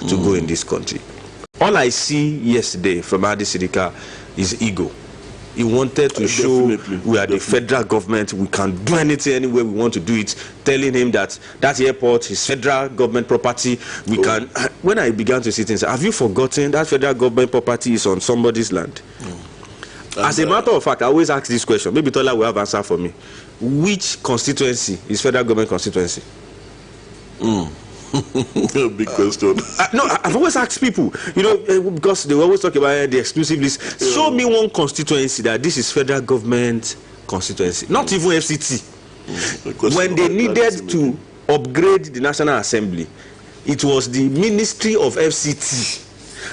to go in this country. All I see yesterday from Adi Sidika is ego. He wanted to show we are the federal government, we can do anything anywhere we want to do it, telling him that that airport is federal government property. We can. When I began to see things, have you forgotten that federal government property is on somebody's land? As a matter of fact, I always ask this question. Maybe Tola will have answer for me. Which constituency is federal government constituency? Big question. No, I've always asked people, you know, because they always talk about the exclusive list. Show me one constituency that this is federal government constituency, not even FCT. When they needed to upgrade the National Assembly, it was the Ministry of FCT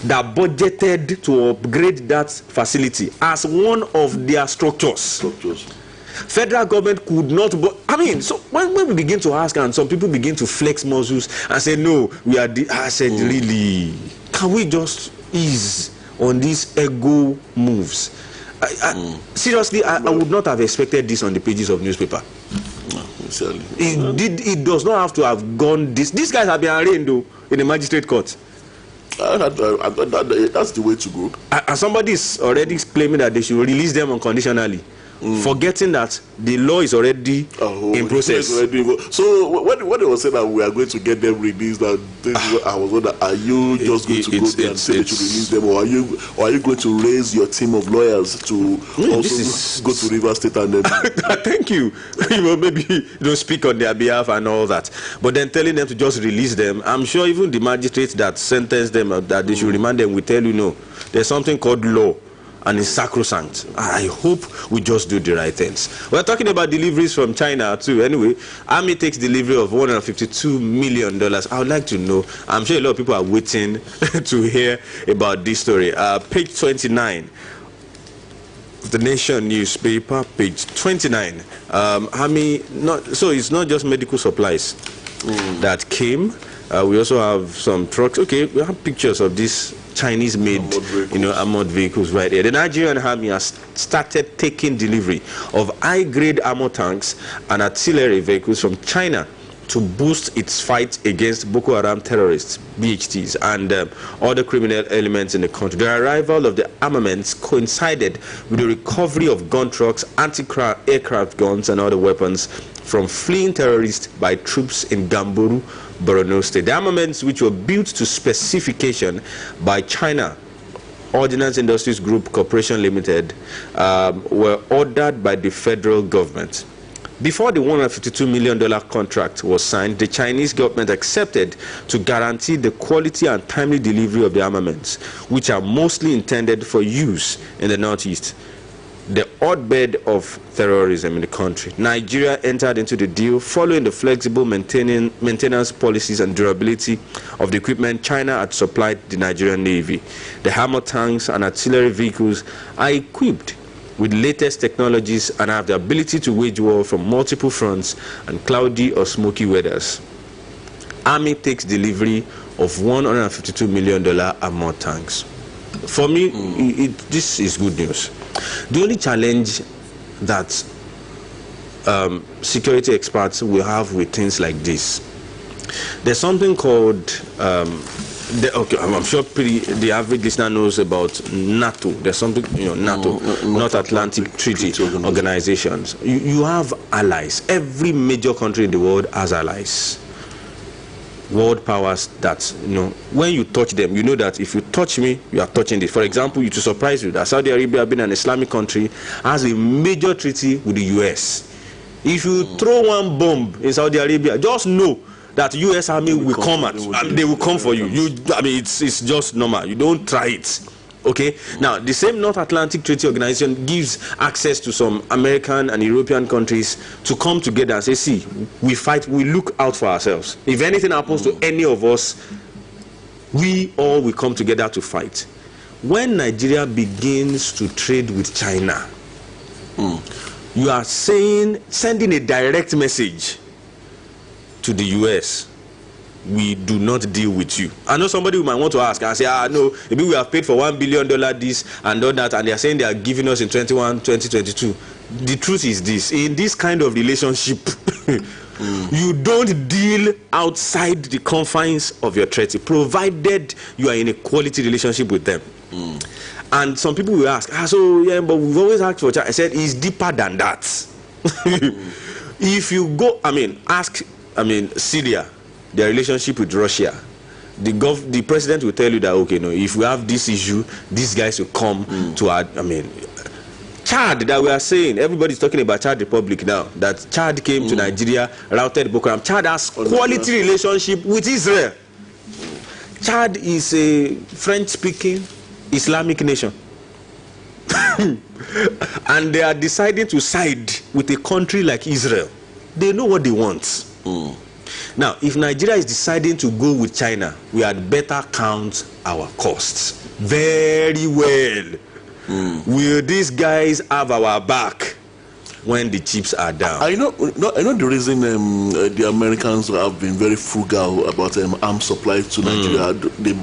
that budgeted to upgrade that facility as one of their structures. Federal government could not, but I mean, so when we begin to ask, and some people begin to flex muscles and say, no, we are the, I said, really, can we just ease on these ego moves? Seriously, I would not have expected this on the pages of newspaper. It does not have to have gone this. These guys have been arraigned though in the magistrate court. That's the way to go. And somebody is already claiming that they should release them unconditionally, forgetting that the law is already in process. So when they were saying that we are going to get them released, I was wondering, are you just going to go there and say that you release them, or are you going to raise your team of lawyers to also go to River State and then? Thank you. Maybe don't speak on their behalf and all that, but then telling them to just release them. I'm sure even the magistrates that sentenced them that they should remand them will tell you no. There's something called law, and it's sacrosanct. I hope we just do the right things. We're talking about deliveries from China too. Anyway, Army takes delivery of $152 million. I would like to know, I'm sure a lot of people are waiting to hear about this story. Page 29, the Nation newspaper, page 29. Army, so it's not just medical supplies that came. We also have some trucks. Okay, we have pictures of this Chinese-made, armored vehicles right here. The Nigerian Army has started taking delivery of high-grade armor tanks and artillery vehicles from China to boost its fight against Boko Haram terrorists, BHTs, and other criminal elements in the country. The arrival of the armaments coincided with the recovery of gun trucks, anti-aircraft guns, and other weapons from fleeing terrorists by troops in Gamburu, Borno State. The armaments, which were built to specification by China Ordnance Industries Group Corporation Limited, were ordered by the federal government. Before the $152 million contract was signed, the Chinese government accepted to guarantee the quality and timely delivery of the armaments, which are mostly intended for use in the Northeast, the hotbed of terrorism in the country. Nigeria entered into the deal following the flexible maintenance policies and durability of the equipment China had supplied the Nigerian Navy. The armor tanks and artillery vehicles are equipped with latest technologies and have the ability to wage war from multiple fronts and cloudy or smoky weathers. Army takes delivery of $152 million armor tanks. For me, this is good news. The only challenge that security experts will have with things like this, there's something called I'm sure the average listener knows about NATO. There's something, NATO, North Atlantic Treaty Organizations. You have allies. Every major country in the world has allies. World powers that, when you touch them, you know that if you touch me, you are touching this. For example, to surprise you, that Saudi Arabia, being an Islamic country, has a major treaty with the US. If you throw one bomb in Saudi Arabia, just know that US Army will come they will come for you. It's just normal. You don't try it. Okay? Now, the same North Atlantic Treaty Organization gives access to some American and European countries to come together and say, see, we fight, we look out for ourselves. If anything happens to any of us, we all will come together to fight. When Nigeria begins to trade with China, you are sending a direct message to the US we do not deal with you. I know somebody who might want to ask and say, no, maybe we have paid for $1 billion this and all that, and they are saying they are giving us in 2022. The truth is this: in this kind of relationship, you don't deal outside the confines of your treaty, provided you are in a quality relationship with them. And some people will ask, so yeah, but we've always asked for child. I said it's deeper than that. If you go, Syria, their relationship with Russia, the president will tell you that, okay, no, if we have this issue, these guys will come to our, Chad, that we are saying, everybody's talking about Chad Republic now, that Chad came to Nigeria, routed Boko Haram. Chad has quality relationship with Israel. Chad is a French-speaking Islamic nation. And they are deciding to side with a country like Israel. They know what they want. Now, if Nigeria is deciding to go with China, we had better count our costs very well. Will these guys have our back when the chips are down? I know the reason the Americans have been very frugal about arms supply to Nigeria.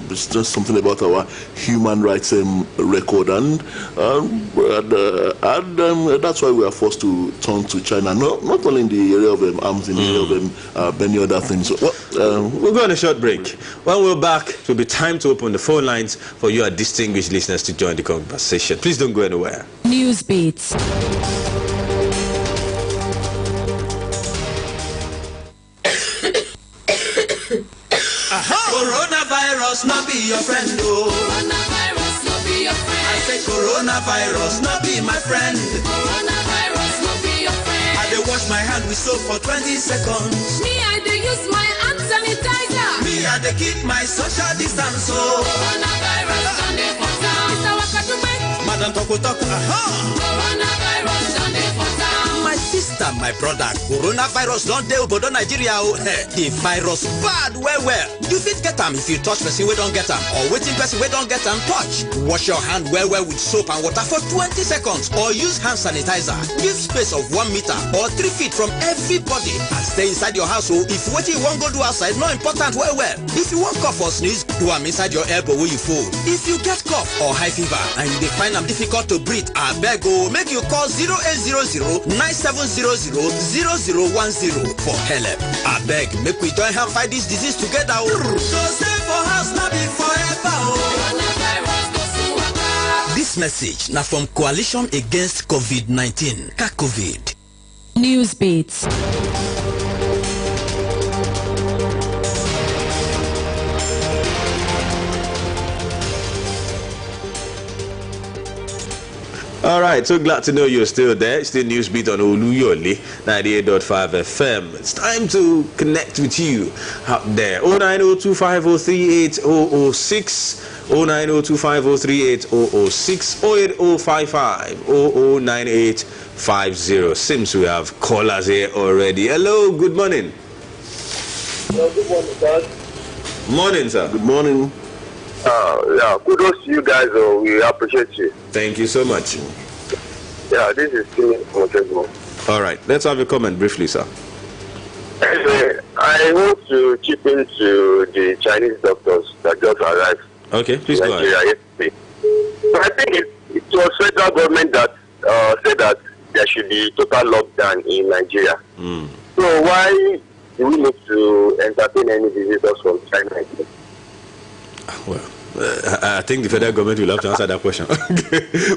It's just something about our human rights record, and that's why we are forced to turn to China. Not only in the area of arms, in the area of many other things. We'll go on a short break. When we're back, it will be time to open the phone lines for you, our distinguished listeners, to join the conversation. Please don't go anywhere. News Beats. Coronavirus not be your friend, oh. Coronavirus not be your friend. I say coronavirus not be my friend. Coronavirus not be your friend. I dey wash my hand with soap for 20 seconds. Me, I dey use my hand sanitizer. Me, I dey keep my social distance, oh. Coronavirus don't dey for town. Mr. Wakadume. Madam Tokotoku. Coronavirus don't dey for town. My sister, my brother, coronavirus don't dey obodo Nigeria, oh. The virus bad well. You fit get am if you touch person wey don't get am, or waiting person wey don't get am touch. Wash your hand well with soap and water for 20 seconds, or use hand sanitizer. Give space of 1 meter or 3 feet from everybody, and stay inside your house. Oh, if wetin you wan go do outside no important well. If you want cough or sneeze, do am inside your elbow wey you fold. If you get cough or high fever and you dey find am difficult to breathe, abeg o, make you call 0800 9700 0010 for help. Abeg, make we join hand fight this disease together. So stay for house, not be forever. Coronavirus go soon waka. This message now from Coalition Against COVID-19, COVID. News Beats. All right, so glad to know you're still there. It's the Newsbeat on Oluyole 98.5 FM. It's time to connect with you out there. 09025038006, 09025038006, 08055 Seems we have callers here already. Hello, good morning. Hello, good morning, sir. Morning, sir. Good morning. Yeah, kudos to you guys. We appreciate you. Thank you so much. Yeah, this is Timmy from Otegbo. All right, let's have a comment briefly, sir. Anyway, I want to chip into the Chinese doctors that just arrived Okay, please in go ahead. Nigeria yesterday. So I think it was federal government that said that there should be total lockdown in Nigeria. So why do we need to entertain any visitors from China? Well, I think the federal government will have to answer that question.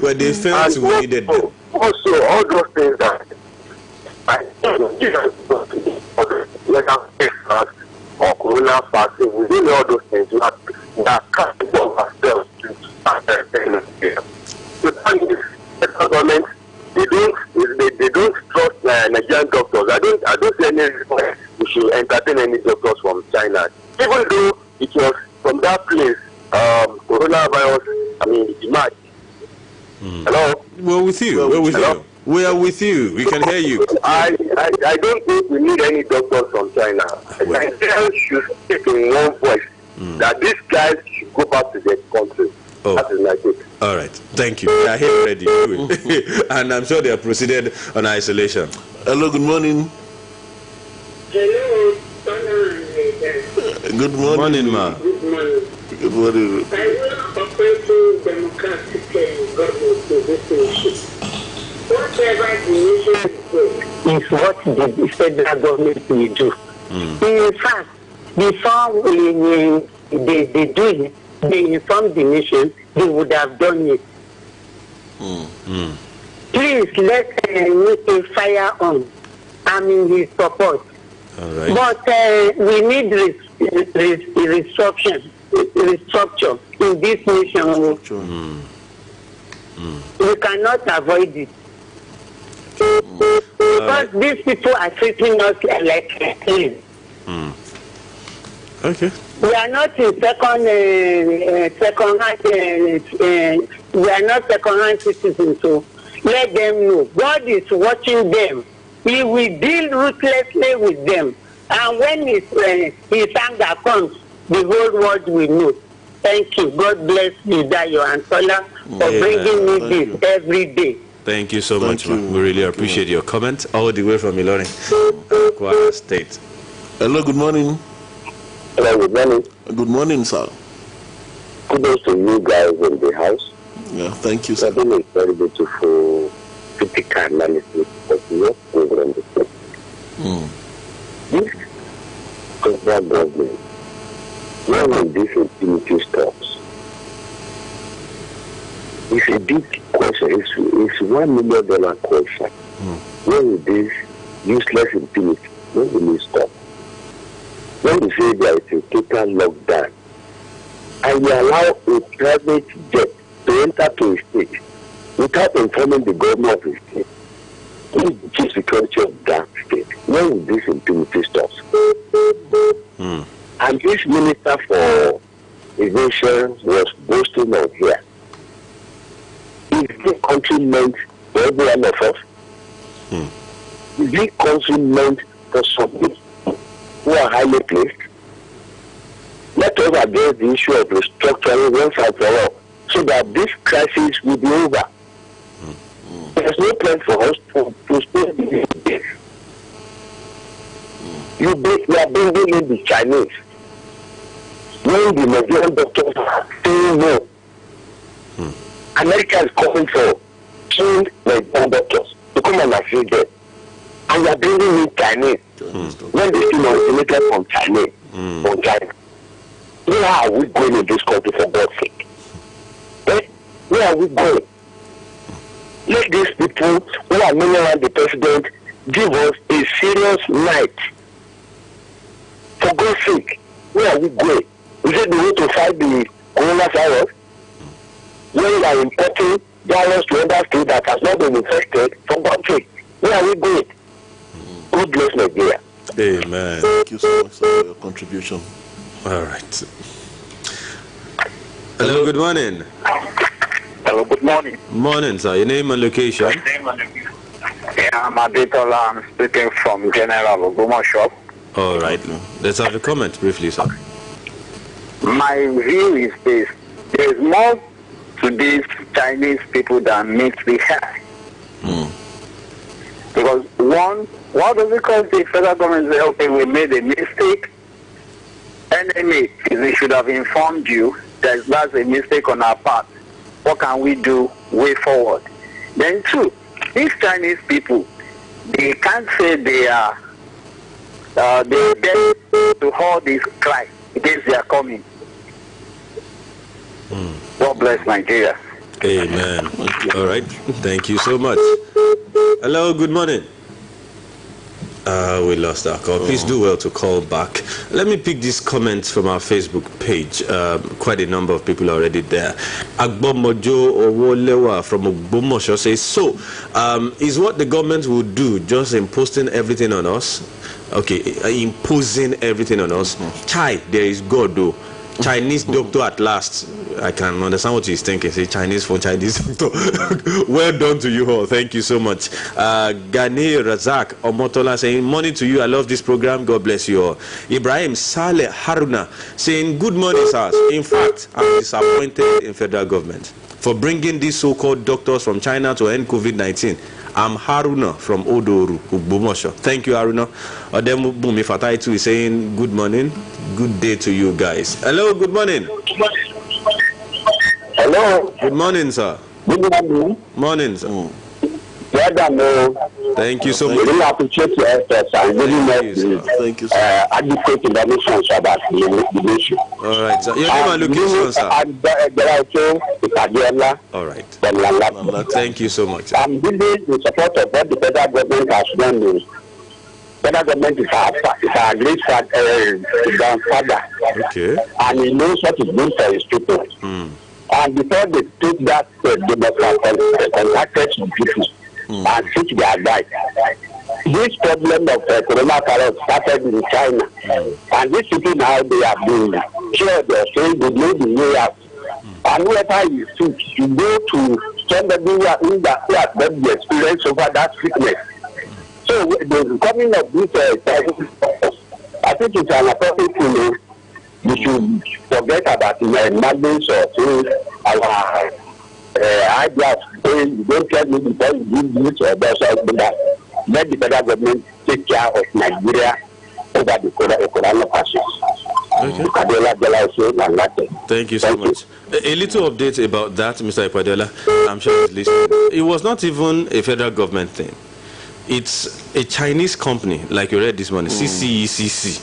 When they felt And we needed them. also, all those things that I think or corona vaccine, we do all those things that can't do ourselves to so that means the government they don't trust Nigerian doctors. I don't see any reason why we should entertain any doctors from China, even though it was from that place coronavirus. I mean, it might. Hello. We're with you. We're with Hello? you. We are with you. We can hear you. I don't think we need any doctors from China. Nigerians should speak in one voice that these guys should go back to their country. Oh. That is my take. All right. Thank you. They are here already. And I'm sure they are proceeded on isolation. Hello, good morning. Hello, Good morning. Morning, ma. Good morning. Good morning. I will operating democratic government in this nation. Whatever the nation is what the federal government will do. In fact, before they do it, they inform the nation, they would have done it. Please let make a fire on. I'm in his support. All right. But we need restructure in this nation. We cannot avoid it. Because these people are treating us like slaves. Okay. We are not in we are not second-hand citizens. So let them know God is watching them. He will deal ruthlessly with them. And when his anger comes, the whole world will know. Thank you. God bless you, Dayo and Sola, for bringing me this every day. Thank you so much, ma. We really appreciate your comment. All the way from Ilorin, Kwara State. Hello, good morning. Hello, good morning. Good morning, sir. Kudos to you guys in the house. Yeah, thank you, sir. It's been a very beautiful critical analysis of your program. This federal government, when will this impunity stops? It's a big question. It's $1 million question. When will this useless impunity, when will it stop? When we say there is a total lockdown, and we allow a private jet to enter to a state without informing the government of the state, who is the chief security of that state, when will this impunity stop? And this minister for aviation was boasting on here. Is this country meant for every one of us? Is this country meant for some people who are highly placed? Let us address the issue of restructuring once and for all, so that this crisis will be over. There's no plan for us to spend this days. We are bringing in the Chinese. When the Nigerian doctors are saying no, America is calling for trained Nigerian doctors to come and assist them. And we are bringing in Chinese. When they still originated from China. Where are we going in this country, for God's sake? Where are we going? Let these people who are mainly around the president give us a serious night. For God's sake, where are we going? Is it the way to fight the coronavirus? When we are importing virus to other states that has not been infected, for God's sake, where are we going? God bless Nigeria. Amen. Thank you so much, sir, for your contribution. All right. Hello, good morning. Hello, good morning. Morning, sir. Your name and location? Yeah, I'm Adetola. I'm speaking from General Ogumosho. All right. Let's have a comment briefly, sir. My view is this. There is more to these Chinese people than meets the eye. Because one, what does it cost the federal government say, okay, we made a mistake? Enemy, they should have informed you that that's a mistake on our part. What can we do way forward? Then two, these Chinese people, they can't say they are dead to all this cry against their coming. God bless Nigeria. Amen. All right. Thank you so much. Hello, good morning. We lost our call. Please do well to call back. Let me pick these comments from our Facebook page. Quite a number of people are already there. Agbomojo Owolewa from Ogbomosho says, so, is what the government will do just imposing everything on us? Okay, imposing everything on us. Chai, there is God though. Chinese doctor at last. I can understand what he's thinking. Say Chinese for Chinese doctor. Well done to you all. Thank you so much. Gani Razak Omotola saying, morning to you. I love this program. God bless you all. Ibrahim Saleh Haruna saying, good morning, sir. In fact, I'm disappointed in federal government for bringing these so-called doctors from China to end COVID-19. I'm Haruna from Odoru, Ubumosho. Thank you, Haruna. Odemubumi Fataitu is saying good morning, good day to you guys. Hello, good morning. Hello. Good morning, sir. Good morning. Morning, sir. Thank you so much. I really appreciate your efforts and really Thank you, sir. adequate information about the issue. All right, sir. Your name and location, sir. All right. Thank you so much. I'm really in support of what the federal government has done. Federal government is a great grandfather. Okay. And he knows what is good for his people. And before they take that, they must have contacted some people and seek their advice. This problem of coronavirus started in China, and these people now they are being sure they're saying they know the way out. And whoever is sick, you go to somebody who has got the experience over that sickness. So the coming of this, I think it's an appropriate thing. We should forget about the madness or our ideas. You don't tell me because you give this or that. Let the federal government take care of Nigeria over the corona crisis. Okay. Thank you so much. A little update about that, Mr. Ipadela. I'm sure he's listening. It was not even a federal government thing. It's a Chinese company, like you read this morning, CCECC,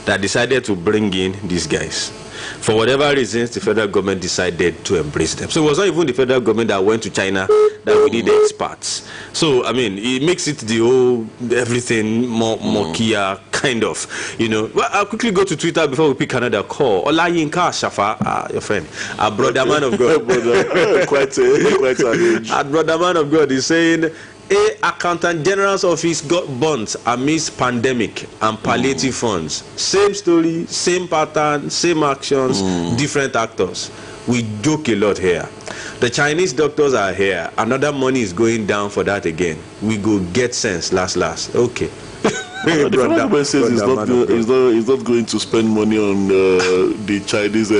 that decided to bring in these guys. For whatever reasons, the federal government decided to embrace them. So it was not even the federal government that went to China that we need experts. So, I mean, it makes it the whole, everything more murkier, kind of, you know. Well, I'll quickly go to Twitter before we pick another call. Olayinka Shafa, your friend, a brother man of God. quite an age. A brother man of God is saying, Accountant General's office got burnt amidst pandemic and palliative funds. Same story, same pattern, same actions, different actors. We joke a lot here. The Chinese doctors are here. Another money is going down for that again. We go get sense last. Okay. The government says he's not going to spend money on the Chinese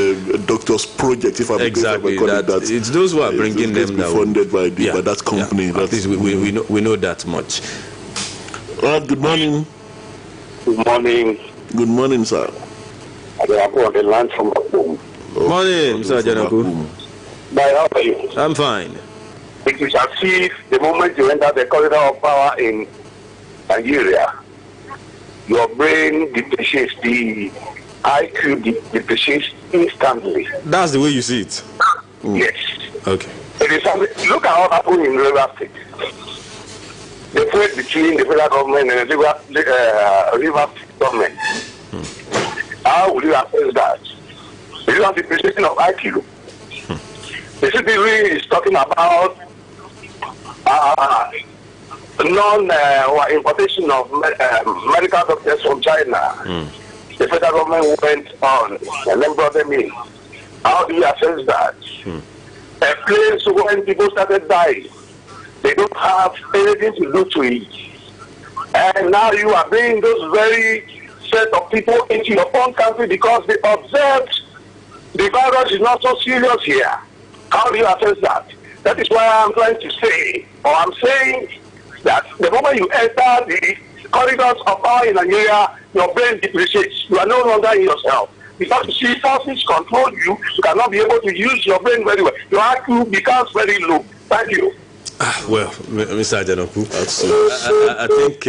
doctors project. If I'm exactly, that, it's those who are bringing them that funded by that company. Yeah. At least we know that much. All right, good morning. Good morning. Good morning, sir. I am on the land from home. Morning, Mr. Janaku. How are you? I'm fine. It is as if the moment you enter the corridor of power in Nigeria, your brain depreciates, the IQ depreciates instantly. That's the way you see it? Yes. Okay. It is something, look at what happened in River State. The fight between the federal government and the River State government. How would you assess that? It is not depreciation of IQ. The city is talking about importation of medical doctors from China. The federal government went on and then brought them in. How do you assess that? A place when people started dying, they don't have anything to do to it. And now you are bringing those very set of people into your own country because they observed the virus is not so serious here. How do you assess that? That is why I'm trying to say, or I'm saying, that the moment you enter the corridors of power in Nigeria, your brain depreciates. You are no longer in yourself. Because you see forces control you, you cannot be able to use your brain very well. Your IQ becomes very low. Thank you. Well, Mr. Ajanoku, I think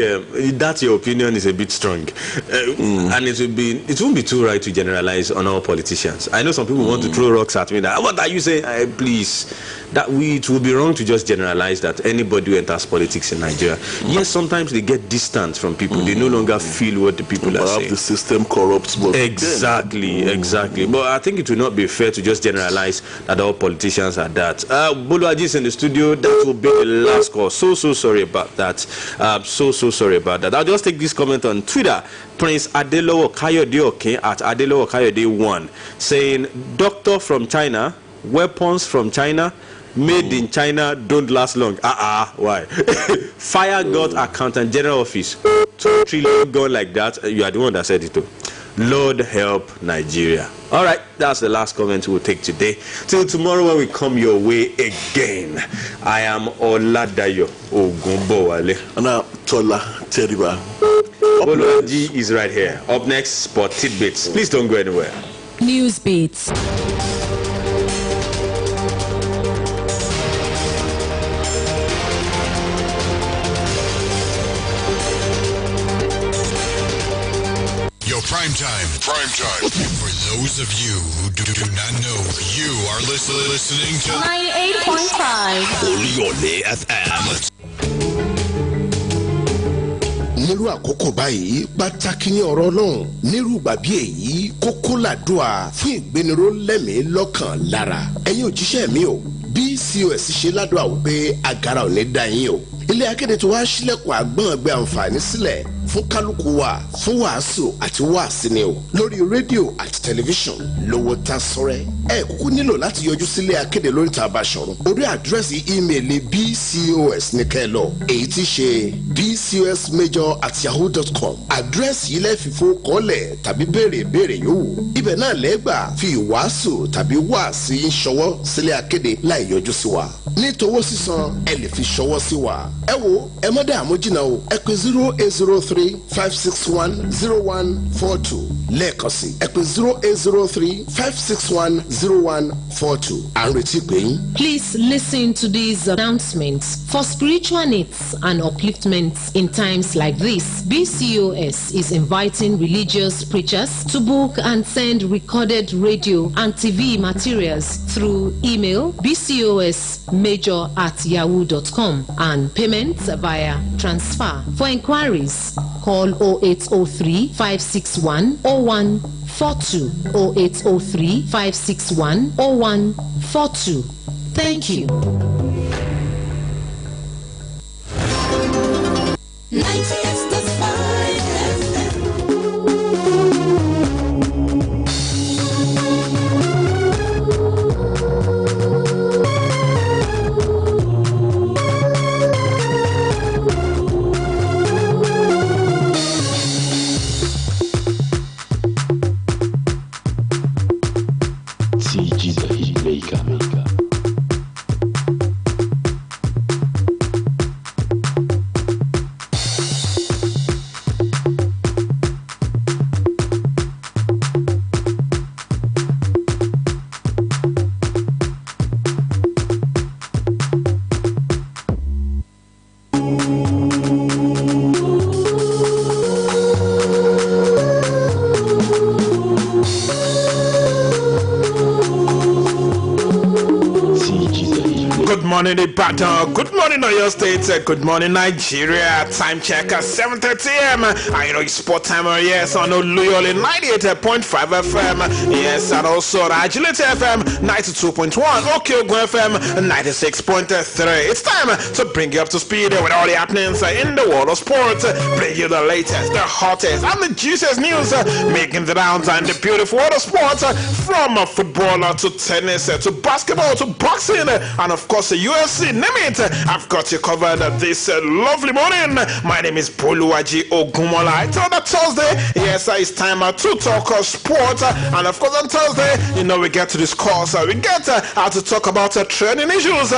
that your opinion is a bit strong, and it won't be too right to generalize on all politicians. I know some people want to throw rocks at me. That what are you saying? Please, it will be wrong to just generalize that anybody who enters politics in Nigeria. Yes, sometimes they get distant from people. They no longer feel what the people are saying. The system corrupts. But exactly. But I think it will not be fair to just generalize that all politicians are that. Boluaji is in the studio. That will be the last call. So sorry about that. So sorry about that. I'll just take this comment on Twitter. Prince Adelowo Kayode at Adelowo Kayode 1 saying, doctor from China, weapons from China, made in China, don't last long. Why? Fire got accountant general office. 2 trillion gone like that. You are the one that said it too. Lord help Nigeria. All right, that's the last comment we'll take today. Till tomorrow when we come your way again. I am Oladayo Ogunbowale. And I'm Tola Teriba. Oluwaji is right here. Up next, Sport Tidbits. Please don't go anywhere. News Beats. Prime time. For those of you who do not know, you are listening to 98.5 Oluyole FM. nírú àkókò báyìí pàtàkì ní ọ̀rọ̀ Ọlọ́run nírú gbàbí èyí kókó làdúà fún ìgbéniró lẹ́mìí lọ́kàn lára ẹ̀yin òjíṣẹ́ mi o BCOS ṣe ládùá wípé agara ò ní dá yín o ilé akéde tó wá sílẹ̀kùn àgbọ̀n ẹgbẹ́ àǹfààní sílẹ̀ fún kálukú wa fún wàásù àti wàásì ni o lórí rédíò àti tẹlifíṣàn lówó tá sọrẹ ẹ kúkú nílò láti yọjú sílé akéde lórí tàbá sọ̀rọ̀ orí àdírẹ́sì ímeèlì BCOS ní kẹlọ èyí tí ṣe bcosmajor@yahoo.com àdírẹ́sì yìí lẹ́ẹ̀fì fowókọ́lẹ̀ tàbí béèrè yòówù ibẹ̀ náà lẹ́gbà fi ìwàásù tàbí wàásì ń ṣọwọ́ sílé akéde láì yọjú sí wa ní towó sísan ẹ lè fi ṣọwọ́ sí wa ẹ wo ẹ má dààmú jìnnà o ẹ pè 0803-561-0142 lẹ́ẹ̀kan sí ẹ pè 0803-561-0142 à ń retí pé yín. Please listen to these announcements. For spiritual needs and upliftments in times like this, BCOS is inviting religious preachers to book and send recorded radio and TV materials through email bcosmajor@yahoo.com and payments via transfer. For inquiries, call 0803-561-0142 0803-561-0142. Thank you. 98.5 FM. Good morning, Ibadan. Good morning, Oyo State. Good morning, Nigeria. Time check at 7:30 a.m. I know it's sport time. Yes, on Oluyole 98.5 FM. Yes, and also Agility FM 92.1. Okyogun FM 96.3. It's time to bring you up to speed with all the happenings in the world of sports. Bring you the latest, the hottest, and the juiciest news making the rounds in the beautiful world of sports, from football to tennis to basketball to boxing and of course the UFC. Name it, I've got you covered this lovely morning. My name is Oluwaji Ogunmola. It's on a Thursday. Yes, it's time to talk sport, and of course on Thursday, we get to discuss, we get to talk about trending issues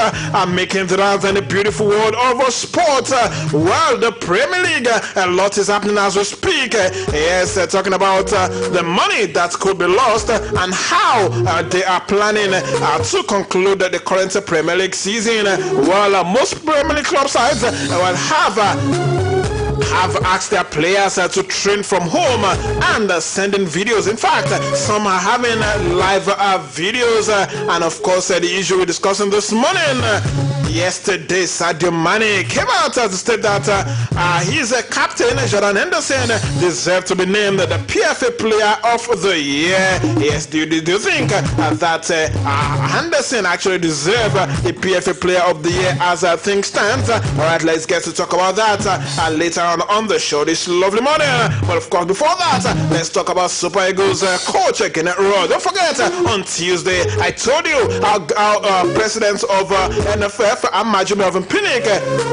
making the rounds in the beautiful world of sport. Well, the Premier League, a lot is happening as we speak. Yes, talking about the money that could be lost and how they are planning to conclude the current Premier League season. Well, most Premier League club sides will have asked their players to train from home and sending videos. In fact, some are having live videos, and of course the issue we're discussing this morning. Yesterday, Sadio Mane came out to state that he's a captain. Jordan Henderson deserved to be named the PFA Player of the Year. Yes, do you think that Henderson actually deserves the PFA Player of the Year as things stand? All right, let's get to talk about that later on the show this lovely morning. But of course, before that, let's talk about Super Eagles coach Kenneth Rowe. Don't forget, on Tuesday, I told you our president of NFF, NFF Amaju Melvin Pinnick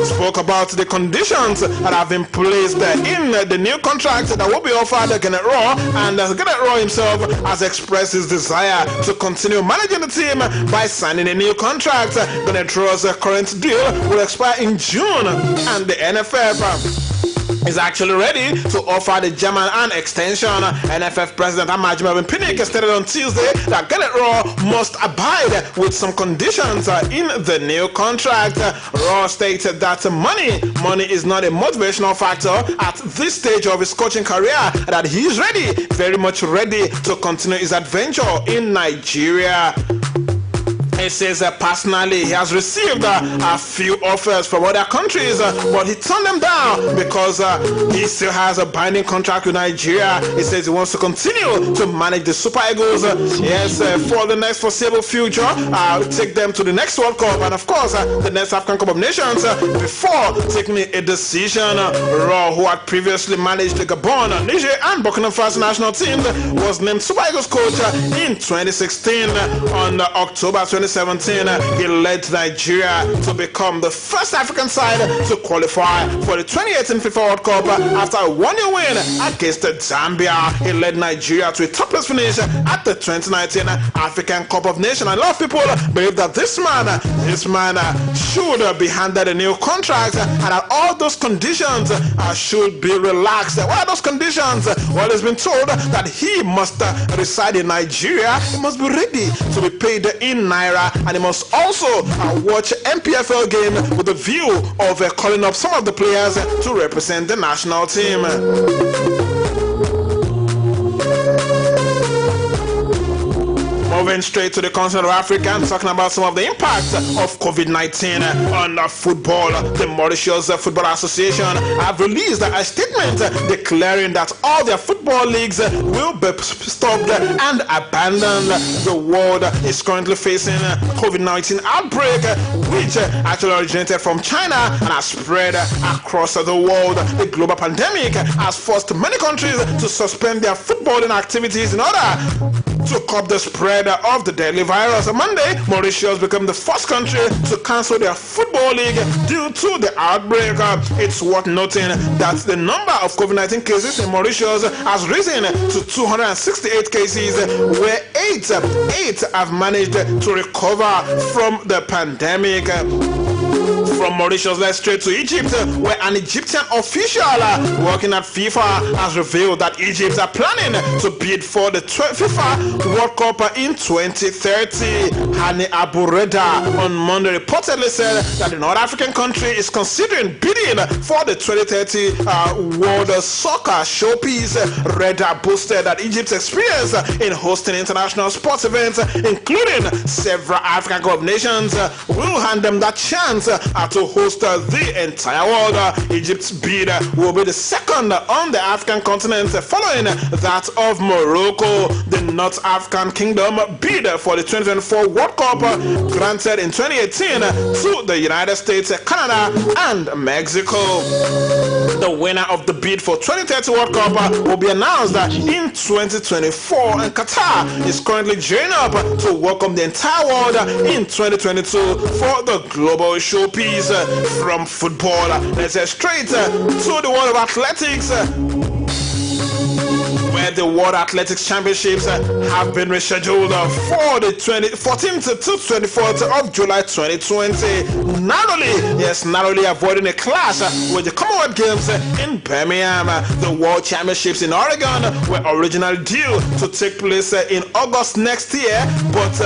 spoke about the conditions that have been placed in the new contract that will be offered Gannett Raw, and Gannett Raw himself has expressed his desire to continue managing the team by signing a new contract. Gannett Raw's current deal will expire in June, and the NFF is actually ready to offer the German an extension. NFF President Amaju Melvin Pinnick stated on Tuesday that Gannett Raw must abide with some conditions in the new contract. Raw stated that money is not a motivational factor at this stage of his coaching career, that he is ready, very much ready to continue his adventure in Nigeria. He says personally he has received a few offers from other countries, but he turned them down because he still has a binding contract with Nigeria. He says he wants to continue to manage the Super Eagles, for the next foreseeable future, take them to the next World Cup and of course the next African Cup of Nations before taking a decision. Raw, who had previously managed the Gabon, Niger and Burkina Faso national teams, was named Super Eagles coach in 2016. On October 2017, he led Nigeria to become the first African side to qualify for the 2018 FIFA World Cup after a 1-0 win against Zambia. He led Nigeria to a topless finish at the 2019 African Cup of Nations. A lot of people believe that this man should be handed a new contract and that all those conditions should be relaxed. What are those conditions? Well, it's been told that he must reside in Nigeria, he must be ready to be paid in Naira, and he must also watch MPFL game with the view of calling up some of the players to represent the national team. Moving straight to the continent of Africa and talking about some of the impact of COVID-19 on football. The Mauritius Football Association have released a statement declaring that all their football leagues will be stopped and abandoned. The world is currently facing COVID-19 outbreak, which actually originated from China and has spread across the world. The global pandemic has forced many countries to suspend their footballing activities in order to curb the spread of the deadly virus. On Monday, Mauritius became the first country to cancel their football league due to the outbreak. It's worth noting that the number of COVID-19 cases in Mauritius has risen to 268 cases, where eight have managed to recover from the pandemic. From Mauritius, let's straight to Egypt, where an Egyptian official working at FIFA has revealed that Egypt are planning to bid for the FIFA World Cup in 2030. Hani Abu Reda on Monday reportedly said that the North African country is considering bidding for the 2030 World Soccer Showpiece. Reda boasted that Egypt's experience in hosting international sports events, including several African Cup of Nations, will hand them that chance to host the entire world. Egypt's bid will be the second on the African continent, following that of Morocco. The North African Kingdom bid for the 2024 World Cup, granted in 2018 to the United States, Canada, and Mexico. The winner of the bid for 2030 World Cup will be announced in 2024, and Qatar is currently gearing up to welcome the entire world in 2022 for the global showpiece. From football, let's head straight to the world of athletics, where the World Athletics Championships have been rescheduled for the 14th to 24th of July 2020. Not only avoiding a clash with the Commonwealth Games in Birmingham. The World Championships in Oregon were originally due to take place in August next year, but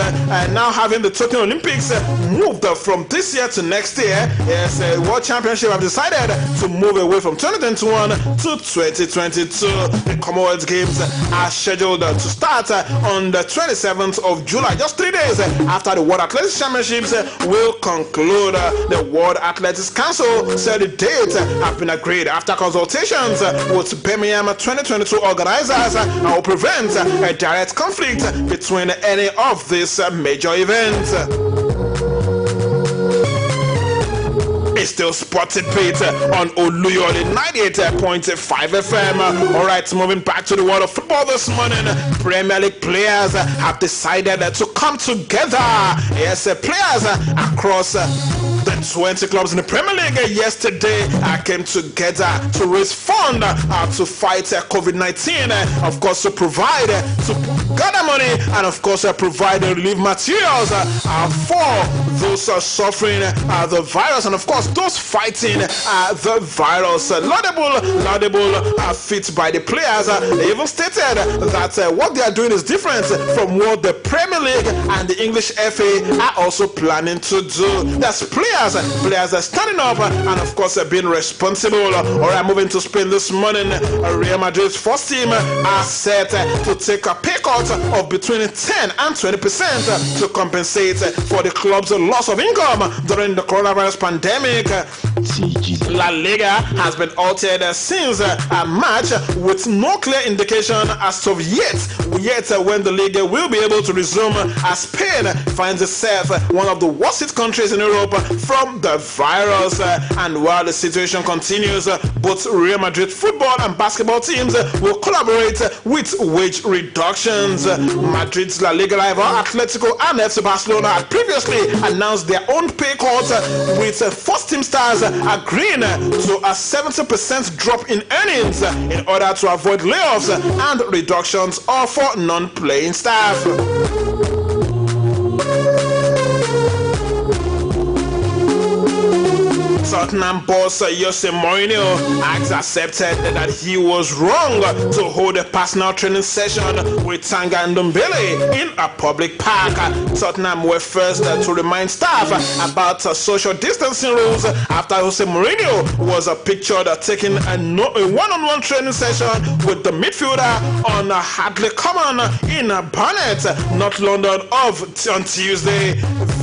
now having the Tokyo Olympics moved from this year to next year, the World Championship have decided to move away from 2021 to 2022. The Commonwealth Games are scheduled to start on the 27th of July, just 3 days after the World Athletics Championships will conclude. The World Athletics Council said the dates have been agreed after consultations with Birmingham 2022 organizers and will prevent a direct conflict between any of these major events. It's still spotted Pete on Oluyole 98.5 FM. Alright, moving back to the world of football this morning. Premier League players have decided to come together. Yes, players across The 20 clubs in the Premier League yesterday came together to raise funds to fight COVID-19, of course, to provide, to gather money, and of course, provide relief materials for those suffering the virus, and of course, those fighting the virus. Laudable feat by the players. They even stated that what they are doing is different from what the Premier League and the English FA are also planning to do. There's players are standing up and of course being responsible. Alright, moving to Spain this morning. Real Madrid's first team are set to take a pay cut of between 10 and 20% to compensate for the club's loss of income during the coronavirus pandemic. La Liga has been altered since March with no clear indication as of yet when the league will be able to resume as Spain finds itself one of the worst hit countries in Europe from the virus. And while the situation continues, both Real Madrid football and basketball teams will collaborate with wage reductions. Madrid's La Liga rival Atletico and FC Barcelona had previously announced their own pay cut, with first team stars agreeing to a 70% drop in earnings in order to avoid layoffs and reductions for non-playing staff. Tottenham boss Jose Mourinho has accepted that he was wrong to hold a personal training session with Tanga and Ndombele in a public park. Tottenham were first to remind staff about social distancing rules after Jose Mourinho was pictured taking a one-on-one training session with the midfielder on Hadley Common in Barnet, North London, on Tuesday.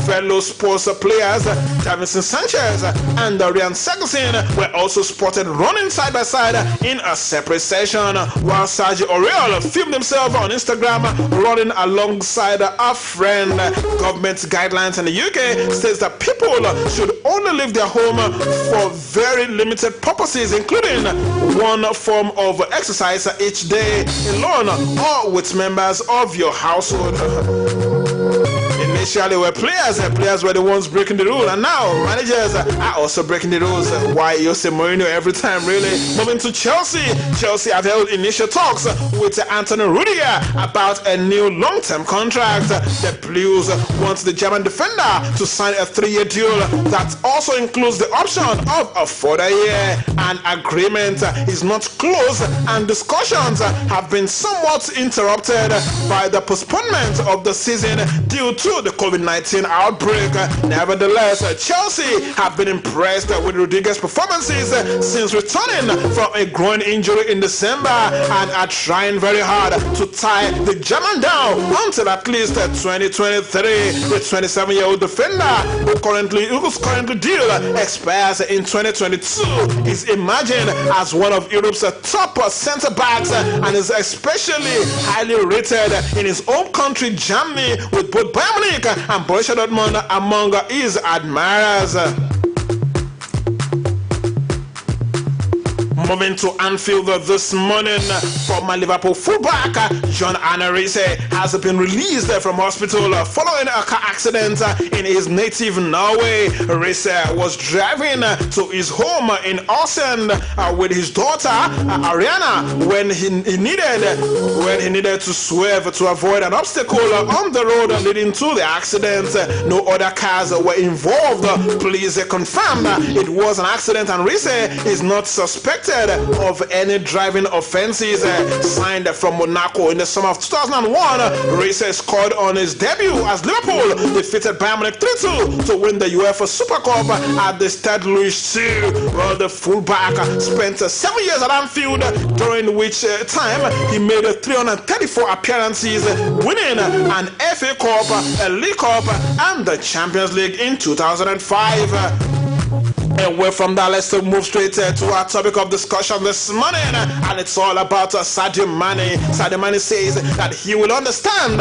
Fellow sports players Davinson Sanchez and Ryan Ferguson were also spotted running side by side in a separate session, while Sergio Oluyole filmed himself on Instagram running alongside a friend. Government guidelines in the UK states that people should only leave their home for very limited purposes, including one form of exercise each day, alone or with members of your household. Initially, players were the ones breaking the rule, and now managers are also breaking the rules. Why Jose Mourinho every time, really? Moving to Chelsea. Chelsea have held initial talks with Anthony Rudiger about a new long-term contract. The Blues want the German defender to sign a 3-year deal that also includes the option of a further year. An agreement is not close, and discussions have been somewhat interrupted by the postponement of the season due to the COVID-19 outbreak. Nevertheless, Chelsea have been impressed with Rudiger's performances since returning from a groin injury in December, and are trying very hard to tie the German down until at least 2023. The 27-year-old defender, whose current deal expires in 2022, is imagined as one of Europe's top centre-backs and is especially highly rated in his home country, Germany, with both Bayern Munich and Borussia Dortmund among his admirers. Moving to Anfield this morning, former Liverpool fullback John Arne has been released from hospital following a car accident in his native Norway. Riise was driving to his home in Åsend with his daughter Ariana when he needed to swerve to avoid an obstacle on the road leading to the accident. No other cars were involved. Police confirmed it was an accident, and Riise is not suspected of any driving offenses. Signed from Monaco in the summer of 2001, Riise scored on his debut as Liverpool defeated Bayern Munich 3-2 to win the UEFA Super Cup at the Stade Louis II. Well, the fullback spent 7 years at Anfield, during which time he made 334 appearances, winning an FA Cup, a League Cup, and the Champions League in 2005. Away from that, let's move straight to our topic of discussion this morning, and it's all about Sadio Mane. Sadio Mane says that he will understand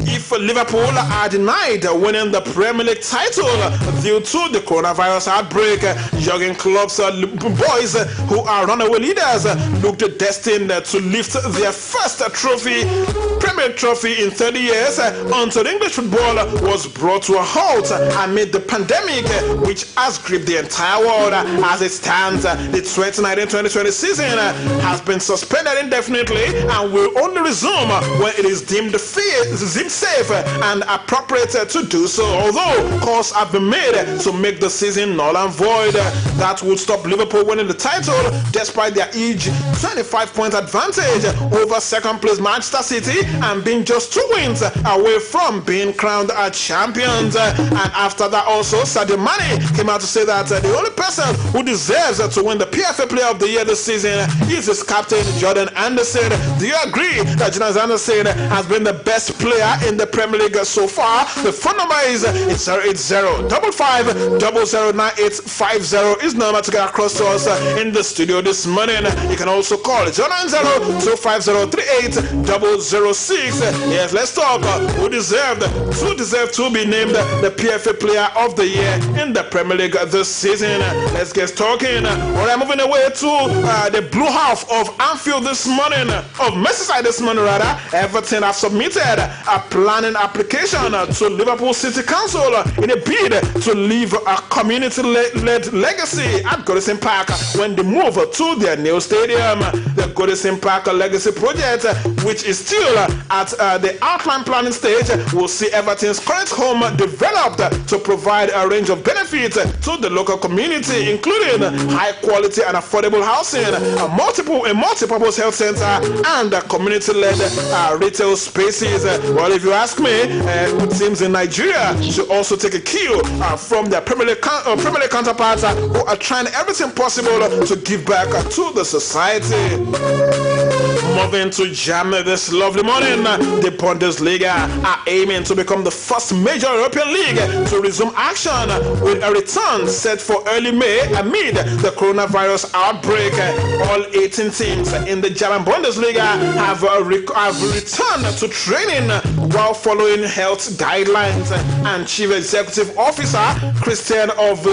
if Liverpool are denied winning the Premier League title due to the coronavirus outbreak. Jurgen Klopp's boys, who are runaway leaders, looked destined to lift their first Premier League trophy in 30 years until English football was brought to a halt amid the pandemic, which has gripped the entire world. As it stands, the 2019-2020 season has been suspended indefinitely and will only resume when it is deemed safe and appropriate to do so, although calls have been made to make the season null and void. That would stop Liverpool winning the title despite their huge 25-point advantage over second-place Manchester City and being just 2 wins away from being crowned champions. And after that also, Sadio Mane came out to say that the only person who deserves to win the PFA Player of the Year this season is his captain, Jordan Anderson. Do you agree that Jordan Anderson has been the best player in the Premier League so far? The phone number is 080-55-009850 is number to get across to us in the studio this morning. You can also call 090-250-38-006. Yes, let's talk. Who deserved to be named the PFA Player of the Year in the Premier League this season? Let's get talking. Alright, moving away to the blue half of Anfield this morning, of Merseyside this morning rather. Everton have submitted a planning application to Liverpool City Council in a bid to leave a community-led legacy at Goodison Park when they move to their new stadium. The Goodison Park Legacy Project, which is still at the outline planning stage, will see Everton's current home developed to provide a range of benefits to the local community, including high-quality and affordable housing, a multi-purpose health center, and community-led retail spaces. Well, if you ask me, teams in Nigeria should also take a cue from their Premier League counterparts who are trying everything possible to give back to the society. Moving to Germany this lovely morning, the Bundesliga are aiming to become the first major European league to resume action, with a return set for early May amid the coronavirus outbreak. All 18 teams in the German Bundesliga have returned to training while following health guidelines, and Chief Executive Officer Christian of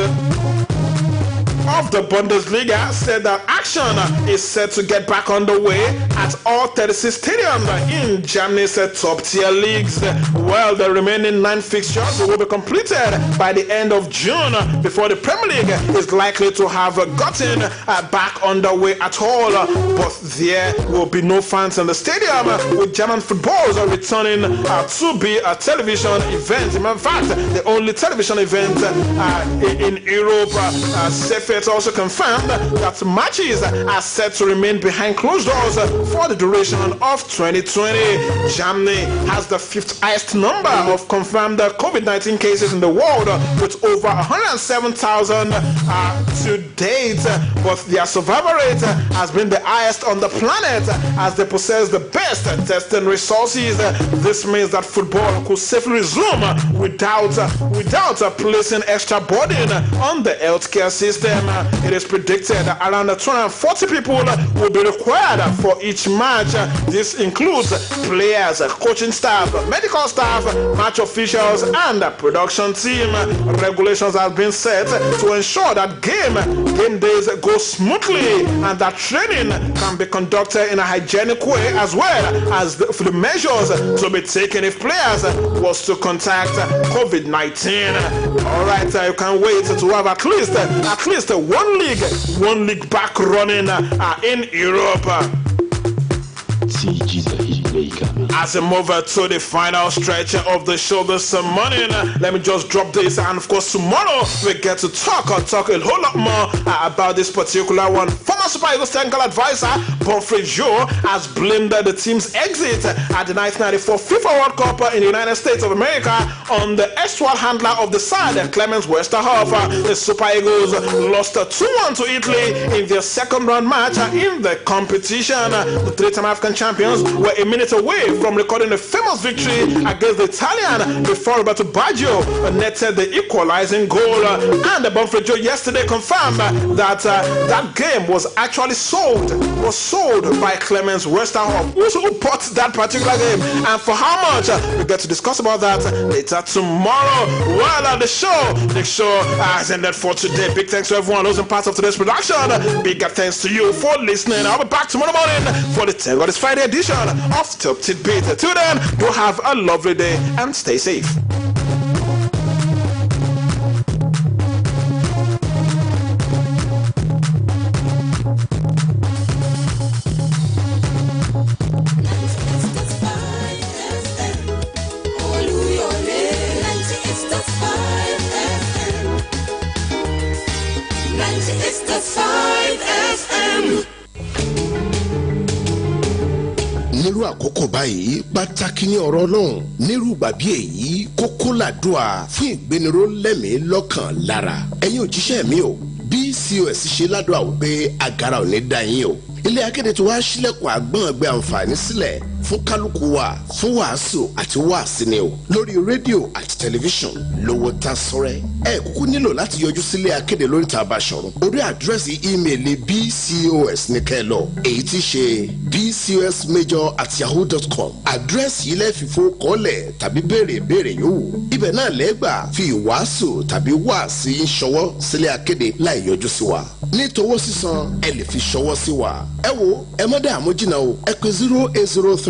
the Bundesliga said that action is set to get back underway at all 36 stadiums in Germany's top-tier leagues. Well, the remaining 9 fixtures will be completed by the end of June before the Premier League is likely to have gotten back underway at all. But there will be no fans in the stadium, with German footballs returning to be a television event. In fact, the only television event in Europe. It also confirmed that matches are set to remain behind closed doors for the duration of 2020. Germany has the 5th highest number of confirmed COVID-19 cases in the world, with over 107,000 to date, but their survival rate has been the highest on the planet, as they possess the best testing resources. This means that football could safely resume without placing extra burden on the healthcare system. It is predicted that around 240 people will be required for each match. This includes players, coaching staff, medical staff, match officials, and the production team. Regulations have been set to ensure that game days go smoothly and that training can be conducted in a hygienic way, as well as the measures to be taken if players was to contact COVID-19. All right, you can wait to have at least one league back running in Europe. As we move to the final stretch of the show this morning, let me just drop this, and of course tomorrow we get to talk a whole lot more about this particular one. Former Super Eagles technical advisor Bonfrey Joe has blamed the team's exit at the 1994 FIFA World Cup in the United States of America on the actual handler of the side, Clemens Westerhoff. The Super Eagles lost 2-1 to Italy in their second round match in the competition. The 3-time African champions were a minute away from recording a famous victory against the Italian before Roberto Baggio netted the equalizing goal. And the Bonfrejo yesterday confirmed that that game was actually sold by Clemens Westerhoff, who bought that particular game, and for how much? We get to discuss about that later tomorrow. Well, the show has ended for today. Big thanks to everyone who's in part of today's production. Big thanks to you for listening. I'll be back tomorrow morning for the Thank God It's Friday edition of Top Tidbit. Till then, do have a lovely day and stay safe. nírú àkókò báyìí pàtàkì ní ọ̀rọ̀ Ọlọ́run nírú gbàbí èyí kókó làdúà fún ìgbéniró lẹ́mìí lọ́kàn lára ẹ̀yin òjíṣẹ́ mi o BCOS ṣe ládùá wípé agara ò ní dá yín o ilé akéde tó wá sílẹ̀kùn àgbọ̀n ẹgbẹ́ àǹfààní sílẹ̀ fún kálukú wa fún wàásù àti wàásì ni o lórí rédíò àti tẹlifíṣàn lówó tá sọ́rẹ́ ẹ kúkú nílò láti yọjú sílé akéde lórí tàbá ṣọ̀run orí àdírẹ́sì ímeèlì BCOS ní kẹ́lọ èyí tí ṣe bcosmajor@yahoo.com àdírẹ́sì ilẹ̀ fífó kọ́lẹ̀ tàbí béèrè yòówù ibẹ̀ náà lẹ́gbà fi ìwàásù tàbí wàásì ń ṣọwọ́ sílé akéde láì yọjú sí wa ní towó sísan ẹ lè fi ṣọwọ́ sí wa ẹ wo ẹ má dààmú jìnnà o ẹ pè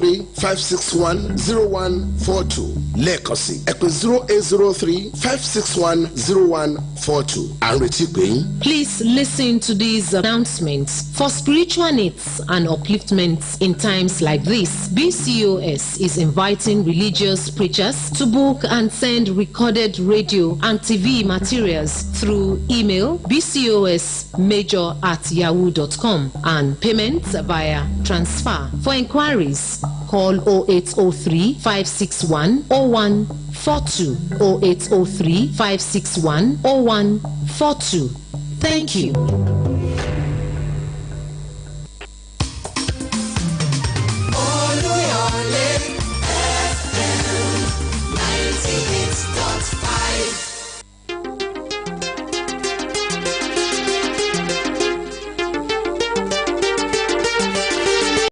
0803-561-0142 lẹ́ẹ̀kan sí ẹ pè 0803-561-0142 à ń retí pé yín. Please listen to these announcements. For spiritual needs and upliftments in times like this, BCOS is inviting religious preachers to book and send recorded radio and TV materials through email bcosmajor@yahoo.com and payments via transfer. For inquiries, call 0803-561-0142, 0803-561-0142. Thank you.